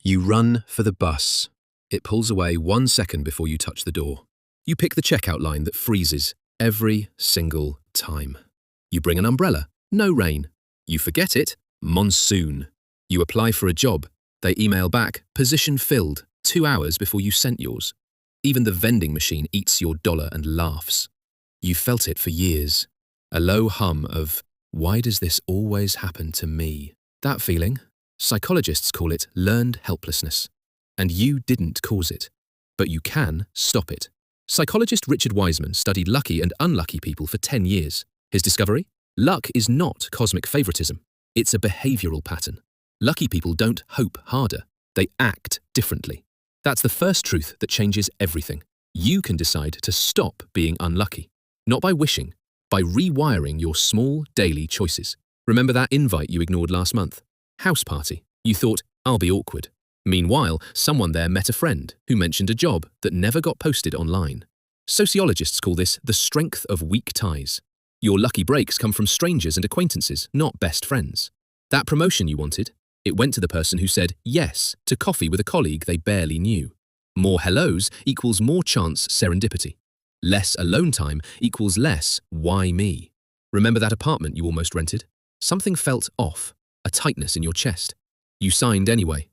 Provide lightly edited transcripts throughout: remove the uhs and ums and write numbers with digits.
You run for the bus. It pulls away 1 second before you touch the door. You pick the checkout line that freezes every single time. You bring an umbrella. No rain. You forget it. Monsoon. You apply for a job. They email back, position filled, 2 hours before you sent yours. Even the vending machine eats your dollar and laughs. You felt it for years. A low hum of, why does this always happen to me? That feeling, psychologists call it learned helplessness. And you didn't cause it, but you can stop it. Psychologist Richard Wiseman studied lucky and unlucky people for 10 years. His discovery? Luck is not cosmic favoritism. It's a behavioral pattern. Lucky people don't hope harder. They act differently. That's the first truth that changes everything. You can decide to stop being unlucky. Not by wishing, by rewiring your small daily choices. Remember that invite you ignored last month? House party. You thought, I'll be awkward. Meanwhile, someone there met a friend who mentioned a job that never got posted online. Sociologists call this the strength of weak ties. Your lucky breaks come from strangers and acquaintances, not best friends. That promotion you wanted, it went to the person who said yes to coffee with a colleague they barely knew. More hellos equals more chance serendipity. Less alone time equals less why me. Remember that apartment you almost rented? Something felt off, a tightness in your chest. You signed anyway.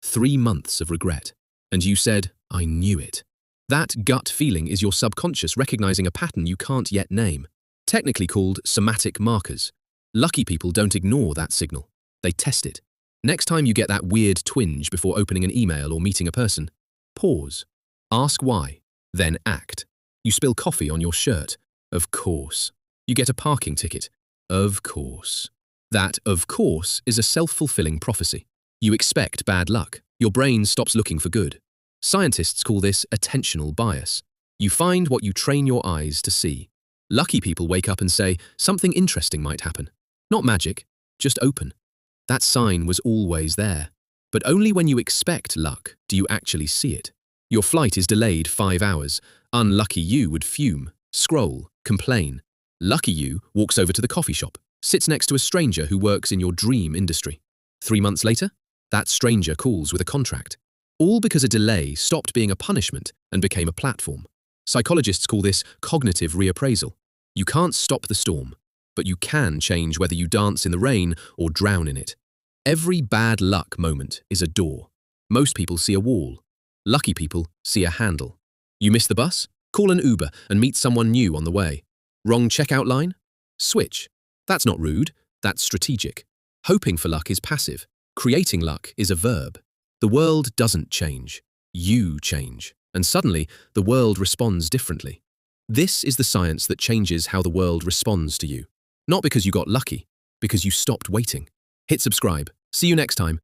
3 months of regret. And you said, I knew it. That gut feeling is your subconscious recognizing a pattern you can't yet name, technically called somatic markers. Lucky people don't ignore that signal. They test it. Next time you get that weird twinge before opening an email or meeting a person, pause. Ask why, then act. You spill coffee on your shirt. Of course. You get a parking ticket. Of course. That, of course, is a self-fulfilling prophecy. You expect bad luck. Your brain stops looking for good. Scientists call this attentional bias. You find what you train your eyes to see. Lucky people wake up and say, something interesting might happen. Not magic, just open. That sign was always there. But only when you expect luck do you actually see it. Your flight is delayed 5 hours. Unlucky you would fume, scroll, complain. Lucky you walks over to the coffee shop, sits next to a stranger who works in your dream industry. 3 months later, that stranger calls with a contract. All because a delay stopped being a punishment and became a platform. Psychologists call this cognitive reappraisal. You can't stop the storm, but you can change whether you dance in the rain or drown in it. Every bad luck moment is a door. Most people see a wall. Lucky people see a handle. You miss the bus? Call an Uber and meet someone new on the way. Wrong checkout line? Switch. That's not rude, that's strategic. Hoping for luck is passive. Creating luck is a verb. The world doesn't change. You change. And suddenly, the world responds differently. This is the science that changes how the world responds to you. Not because you got lucky, because you stopped waiting. Hit subscribe. See you next time.